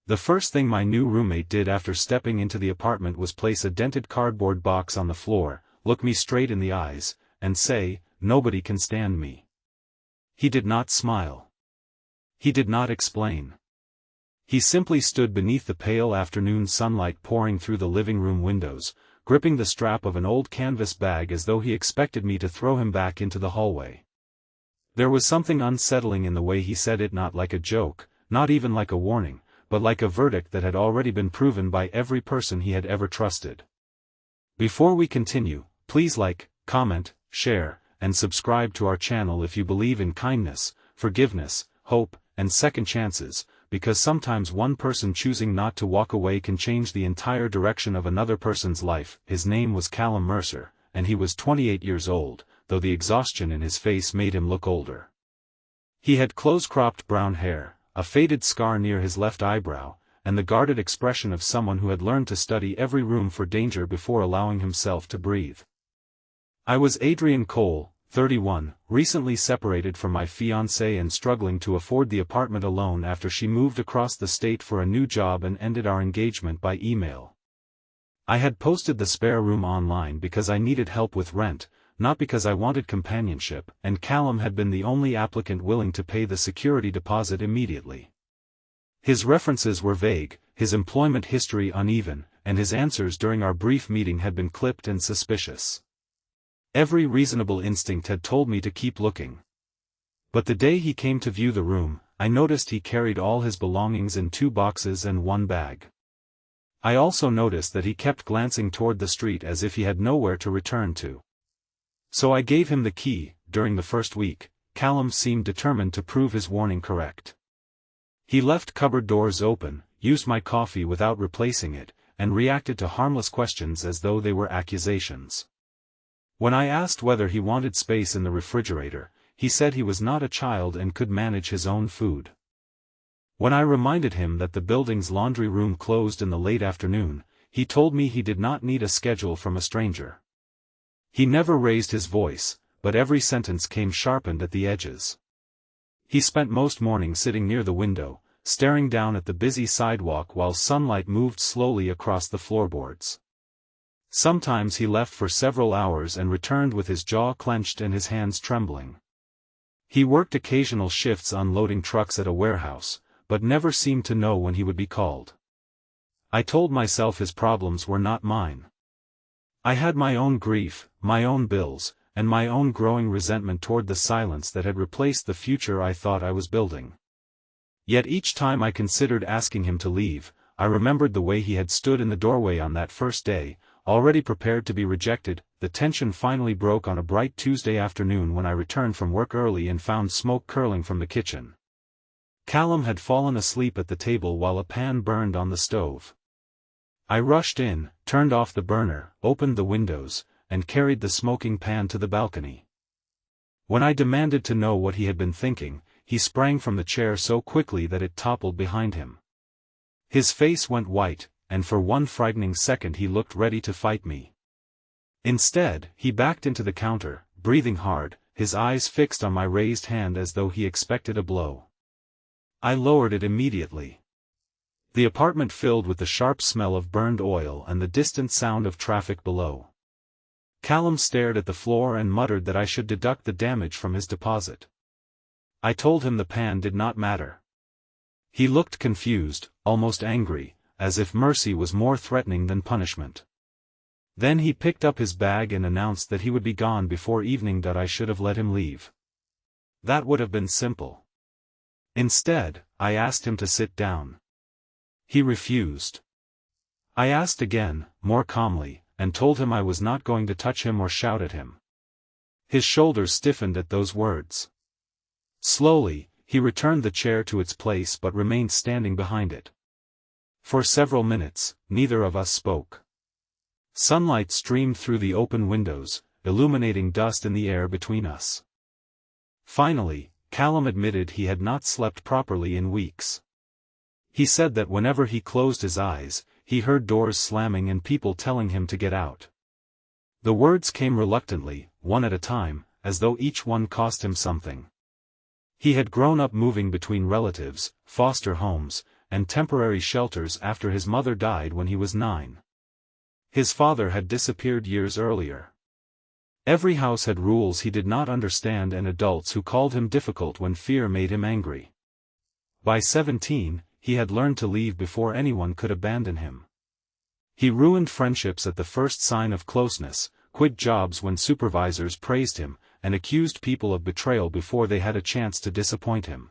The first thing my new roommate did after stepping into the apartment was place a dented cardboard box on the floor, look me straight in the eyes, and say, "Nobody can stand me." He did not smile. He did not explain. He simply stood beneath the pale afternoon sunlight pouring through the living room windows, gripping the strap of an old canvas bag as though he expected me to throw him back into the hallway. There was something unsettling in the way he said it, not like a joke, not even like a warning, but like a verdict that had already been proven by every person he had ever trusted. Before we continue, please like, comment, share, and subscribe to our channel if you believe in kindness, forgiveness, hope, and second chances, because sometimes one person choosing not to walk away can change the entire direction of another person's life. His name was Callum Mercer, and he was 28 years old, though the exhaustion in his face made him look older. He had close-cropped brown hair, a faded scar near his left eyebrow, and the guarded expression of someone who had learned to study every room for danger before allowing himself to breathe. I was Adrian Cole, 31, recently separated from my fiancée and struggling to afford the apartment alone after she moved across the state for a new job and ended our engagement by email. I had posted the spare room online because I needed help with rent, not because I wanted companionship, and Callum had been the only applicant willing to pay the security deposit immediately. His references were vague, his employment history uneven, and his answers during our brief meeting had been clipped and suspicious. Every reasonable instinct had told me to keep looking. But the day he came to view the room, I noticed he carried all his belongings in 2 boxes and 1 bag. I also noticed that he kept glancing toward the street as if he had nowhere to return to. So I gave him the key. During the first week, Callum seemed determined to prove his warning correct. He left cupboard doors open, used my coffee without replacing it, and reacted to harmless questions as though they were accusations. When I asked whether he wanted space in the refrigerator, he said he was not a child and could manage his own food. When I reminded him that the building's laundry room closed in the late afternoon, he told me he did not need a schedule from a stranger. He never raised his voice, but every sentence came sharpened at the edges. He spent most mornings sitting near the window, staring down at the busy sidewalk while sunlight moved slowly across the floorboards. Sometimes he left for several hours and returned with his jaw clenched and his hands trembling. He worked occasional shifts unloading trucks at a warehouse, but never seemed to know when he would be called. I told myself his problems were not mine. I had my own grief, my own bills, and my own growing resentment toward the silence that had replaced the future I thought I was building. Yet each time I considered asking him to leave, I remembered the way he had stood in the doorway on that first day, already prepared to be rejected. The tension finally broke on a bright Tuesday afternoon when I returned from work early and found smoke curling from the kitchen. Callum had fallen asleep at the table while a pan burned on the stove. I rushed in, turned off the burner, opened the windows, and carried the smoking pan to the balcony. When I demanded to know what he had been thinking, he sprang from the chair so quickly that it toppled behind him. His face went white, and for one frightening second he looked ready to fight me. Instead, he backed into the counter, breathing hard, his eyes fixed on my raised hand as though he expected a blow. I lowered it immediately. The apartment filled with the sharp smell of burned oil and the distant sound of traffic below. Callum stared at the floor and muttered that I should deduct the damage from his deposit. I told him the pan did not matter. He looked confused, almost angry, as if mercy was more threatening than punishment. Then he picked up his bag and announced that he would be gone before evening. That I should have let him leave. That would have been simple. Instead, I asked him to sit down. He refused. I asked again, more calmly, and told him I was not going to touch him or shout at him. His shoulders stiffened at those words. Slowly, he returned the chair to its place but remained standing behind it. For several minutes, neither of us spoke. Sunlight streamed through the open windows, illuminating dust in the air between us. Finally, Callum admitted he had not slept properly in weeks. He said that whenever he closed his eyes, he heard doors slamming and people telling him to get out. The words came reluctantly, one at a time, as though each one cost him something. He had grown up moving between relatives, foster homes, and temporary shelters after his mother died when he was 9. His father had disappeared years earlier. Every house had rules he did not understand and adults who called him difficult when fear made him angry. By 17, he had learned to leave before anyone could abandon him. He ruined friendships at the first sign of closeness, quit jobs when supervisors praised him, and accused people of betrayal before they had a chance to disappoint him.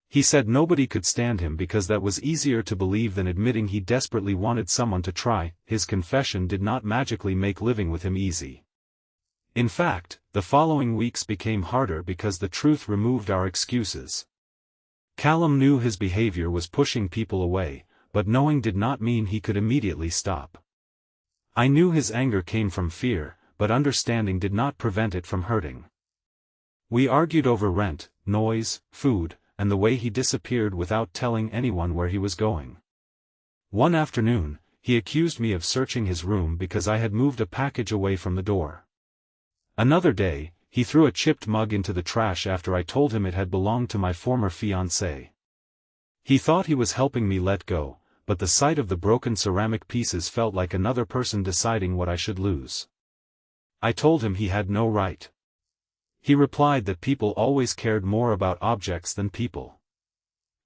He said nobody could stand him because that was easier to believe than admitting he desperately wanted someone to try. His confession did not magically make living with him easy. In fact, the following weeks became harder because the truth removed our excuses. Callum knew his behavior was pushing people away, but knowing did not mean he could immediately stop. I knew his anger came from fear, but understanding did not prevent it from hurting. We argued over rent, noise, food, and the way he disappeared without telling anyone where he was going. One afternoon, he accused me of searching his room because I had moved a package away from the door. Another day, he threw a chipped mug into the trash after I told him it had belonged to my former fiancée. He thought he was helping me let go, but the sight of the broken ceramic pieces felt like another person deciding what I should lose. I told him he had no right. He replied that people always cared more about objects than people.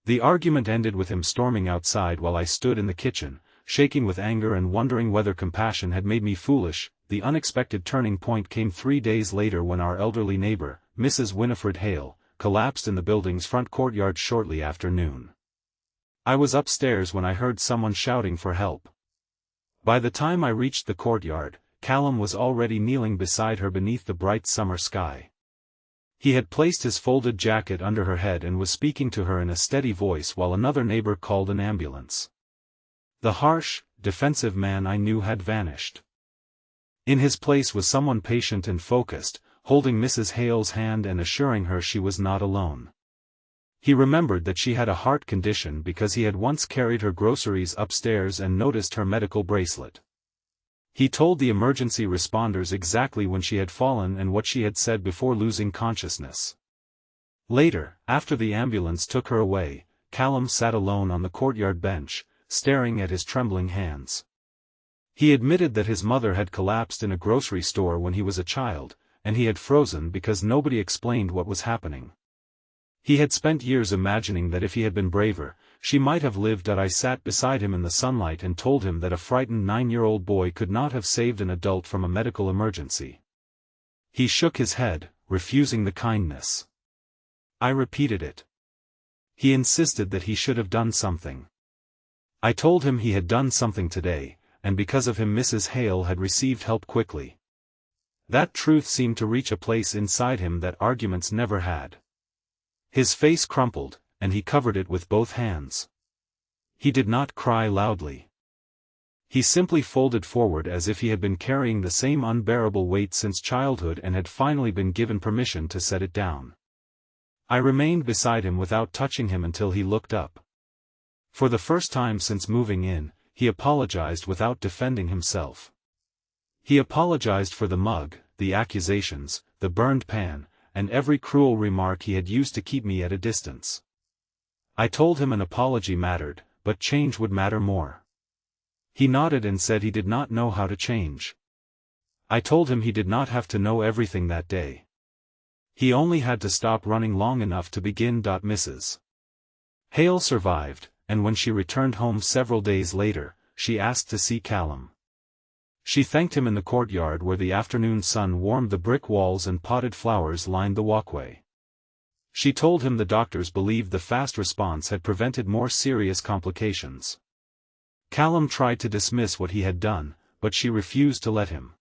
The argument ended with him storming outside while I stood in the kitchen, shaking with anger and wondering whether compassion had made me foolish. The unexpected turning point came 3 days later when our elderly neighbor, Mrs. Winifred Hale, collapsed in the building's front courtyard shortly after noon. I was upstairs when I heard someone shouting for help. By the time I reached the courtyard, Callum was already kneeling beside her beneath the bright summer sky. He had placed his folded jacket under her head and was speaking to her in a steady voice while another neighbor called an ambulance. The harsh, defensive man I knew had vanished. In his place was someone patient and focused, holding Mrs. Hale's hand and assuring her she was not alone. He remembered that she had a heart condition because he had once carried her groceries upstairs and noticed her medical bracelet. He told the emergency responders exactly when she had fallen and what she had said before losing consciousness. Later, after the ambulance took her away, Callum sat alone on the courtyard bench, staring at his trembling hands. He admitted that his mother had collapsed in a grocery store when he was a child, and he had frozen because nobody explained what was happening. He had spent years imagining that if he had been braver, she might have lived. I sat beside him in the sunlight and told him that a frightened 9-year-old boy could not have saved an adult from a medical emergency. He shook his head, refusing the kindness. I repeated it. He insisted that he should have done something. I told him he had done something today, and because of him Mrs. Hale had received help quickly. That truth seemed to reach a place inside him that arguments never had. His face crumpled, and he covered it with both hands. He did not cry loudly. He simply folded forward as if he had been carrying the same unbearable weight since childhood and had finally been given permission to set it down. I remained beside him without touching him until he looked up. For the first time since moving in, he apologized without defending himself. He apologized for the mug, the accusations, the burned pan, and every cruel remark he had used to keep me at a distance. I told him an apology mattered, but change would matter more. He nodded and said he did not know how to change. I told him he did not have to know everything that day. He only had to stop running long enough to begin. Mrs. Hale survived, and when she returned home several days later, she asked to see Callum. She thanked him in the courtyard where the afternoon sun warmed the brick walls and potted flowers lined the walkway. She told him the doctors believed the fast response had prevented more serious complications. Callum tried to dismiss what he had done, but she refused to let him.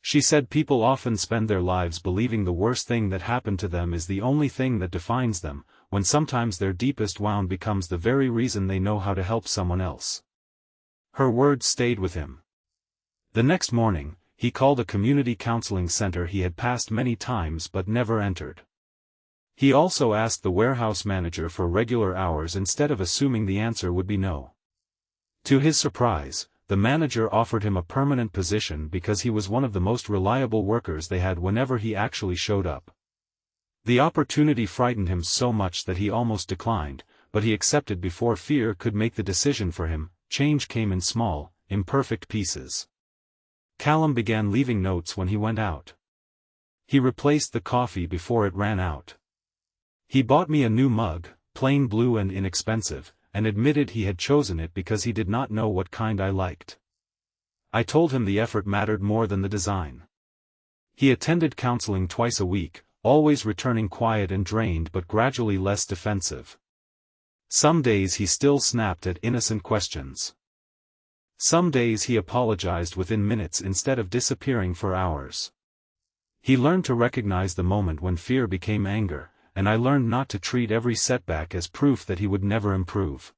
She said people often spend their lives believing the worst thing that happened to them is the only thing that defines them, when sometimes their deepest wound becomes the very reason they know how to help someone else. Her words stayed with him. The next morning, he called a community counseling center he had passed many times but never entered. He also asked the warehouse manager for regular hours instead of assuming the answer would be no. To his surprise, the manager offered him a permanent position because he was one of the most reliable workers they had whenever he actually showed up. The opportunity frightened him so much that he almost declined, but he accepted before fear could make the decision for him. Change came in small, imperfect pieces. Callum began leaving notes when he went out. He replaced the coffee before it ran out. He bought me a new mug, plain blue and inexpensive, and admitted he had chosen it because he did not know what kind I liked. I told him the effort mattered more than the design. He attended counseling twice a week, always returning quiet and drained but gradually less defensive. Some days he still snapped at innocent questions. Some days he apologized within minutes instead of disappearing for hours. He learned to recognize the moment when fear became anger, and I learned not to treat every setback as proof that he would never improve.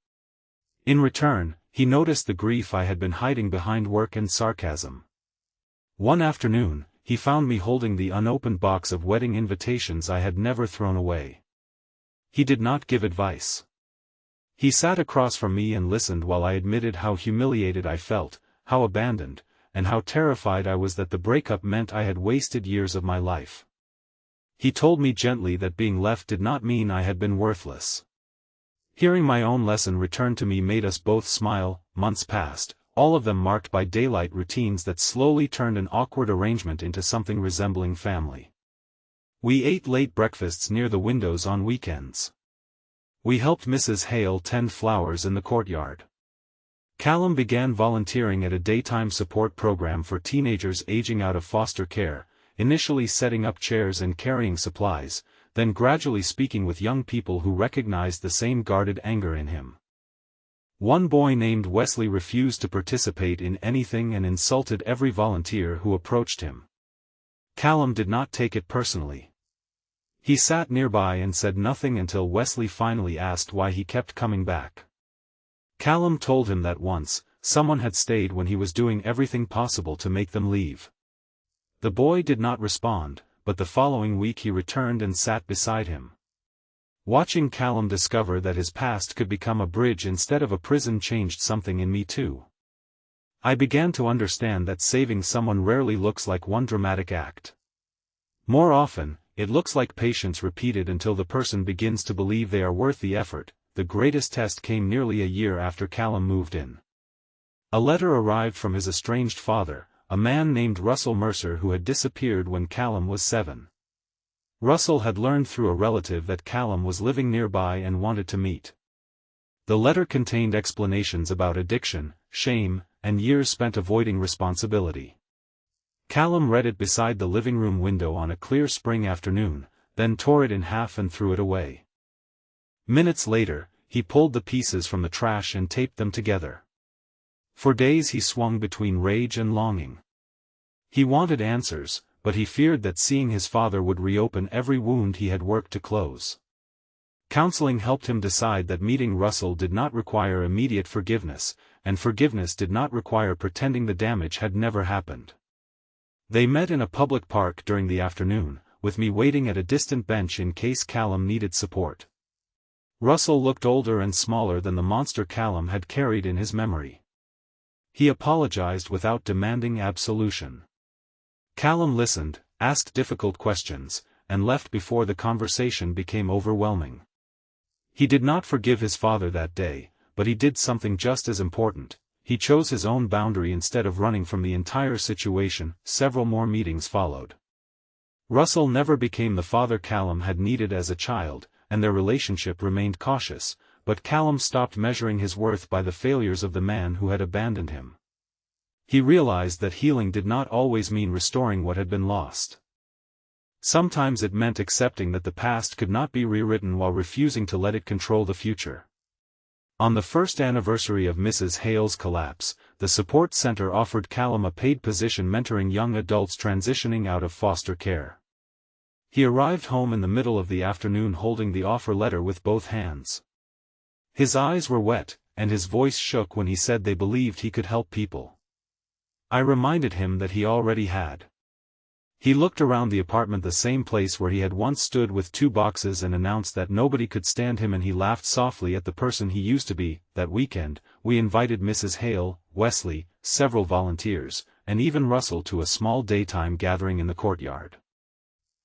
In return, he noticed the grief I had been hiding behind work and sarcasm. One afternoon, he found me holding the unopened box of wedding invitations I had never thrown away. He did not give advice. He sat across from me and listened while I admitted how humiliated I felt, how abandoned, and how terrified I was that the breakup meant I had wasted years of my life. He told me gently that being left did not mean I had been worthless. Hearing my own lesson return to me made us both smile. Months passed, all of them marked by daylight routines that slowly turned an awkward arrangement into something resembling family. We ate late breakfasts near the windows on weekends. We helped Mrs. Hale tend flowers in the courtyard. Callum began volunteering at a daytime support program for teenagers aging out of foster care, initially setting up chairs and carrying supplies, then gradually speaking with young people who recognized the same guarded anger in him. One boy named Wesley refused to participate in anything and insulted every volunteer who approached him. Callum did not take it personally. He sat nearby and said nothing until Wesley finally asked why he kept coming back. Callum told him that once, someone had stayed when he was doing everything possible to make them leave. The boy did not respond, but the following week he returned and sat beside him. Watching Callum discover that his past could become a bridge instead of a prison changed something in me too. I began to understand that saving someone rarely looks like one dramatic act. More often, it looks like patience repeated until the person begins to believe they are worth the effort. The greatest test came nearly a year after Callum moved in. A letter arrived from his estranged father, a man named Russell Mercer who had disappeared when Callum was 7. Russell had learned through a relative that Callum was living nearby and wanted to meet. The letter contained explanations about addiction, shame, and years spent avoiding responsibility. Callum read it beside the living room window on a clear spring afternoon, then tore it in half and threw it away. Minutes later, he pulled the pieces from the trash and taped them together. For days he swung between rage and longing. He wanted answers, but he feared that seeing his father would reopen every wound he had worked to close. Counseling helped him decide that meeting Russell did not require immediate forgiveness, and forgiveness did not require pretending the damage had never happened. They met in a public park during the afternoon, with me waiting at a distant bench in case Callum needed support. Russell looked older and smaller than the monster Callum had carried in his memory. He apologized without demanding absolution. Callum listened, asked difficult questions, and left before the conversation became overwhelming. He did not forgive his father that day, but he did something just as important. He chose his own boundary instead of running from the entire situation. Several more meetings followed. Russell never became the father Callum had needed as a child, and their relationship remained cautious, but Callum stopped measuring his worth by the failures of the man who had abandoned him. He realized that healing did not always mean restoring what had been lost. Sometimes it meant accepting that the past could not be rewritten while refusing to let it control the future. On the first anniversary of Mrs. Hale's collapse, the support center offered Callum a paid position mentoring young adults transitioning out of foster care. He arrived home in the middle of the afternoon holding the offer letter with both hands. His eyes were wet, and his voice shook when he said they believed he could help people. I reminded him that he already had. He looked around the apartment, the same place where he had once stood with 2 boxes, and announced that nobody could stand him, and he laughed softly at the person he used to be. That weekend, we invited Mrs. Hale, Wesley, several volunteers, and even Russell to a small daytime gathering in the courtyard.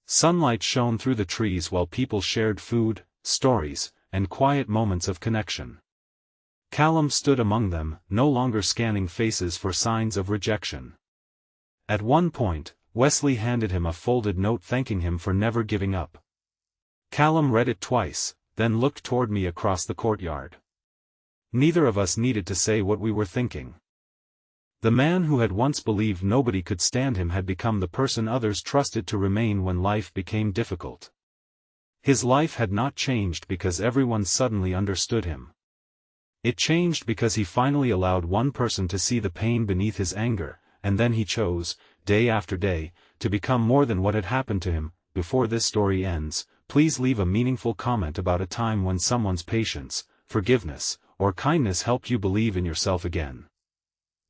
Sunlight shone through the trees while people shared food, stories, and quiet moments of connection. Callum stood among them, no longer scanning faces for signs of rejection. At one point, Wesley handed him a folded note thanking him for never giving up. Callum read it twice, then looked toward me across the courtyard. Neither of us needed to say what we were thinking. The man who had once believed nobody could stand him had become the person others trusted to remain when life became difficult. His life had not changed because everyone suddenly understood him. It changed because he finally allowed one person to see the pain beneath his anger, and then he chose, day after day, to become more than what had happened to him. Before this story ends, please leave a meaningful comment about a time when someone's patience, forgiveness, or kindness helped you believe in yourself again.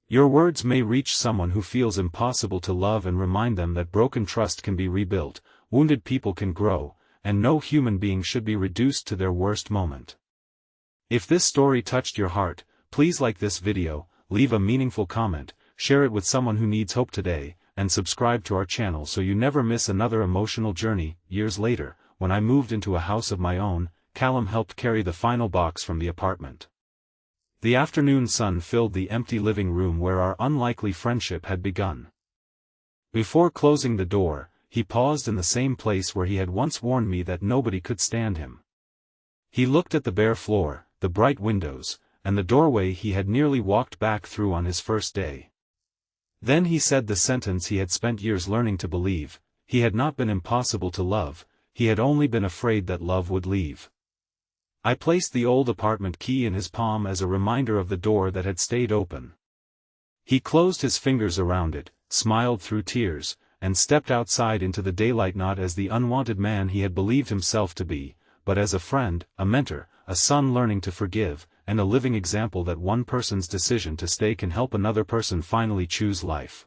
Your words may reach someone who feels impossible to love and remind them that broken trust can be rebuilt, wounded people can grow, and no human being should be reduced to their worst moment. If this story touched your heart, please like this video, leave a meaningful comment, share it with someone who needs hope today, and subscribe to our channel so you never miss another emotional journey. Years later, when I moved into a house of my own, Callum helped carry the final box from the apartment. The afternoon sun filled the empty living room where our unlikely friendship had begun. Before closing the door, he paused in the same place where he had once warned me that nobody could stand him. He looked at the bare floor, the bright windows, and the doorway he had nearly walked back through on his first day. Then he said the sentence he had spent years learning to believe: he had not been impossible to love, he had only been afraid that love would leave. I placed the old apartment key in his palm as a reminder of the door that had stayed open. He closed his fingers around it, smiled through tears, and stepped outside into the daylight, not as the unwanted man he had believed himself to be, but as a friend, a mentor, a son learning to forgive, and a living example that one person's decision to stay can help another person finally choose life.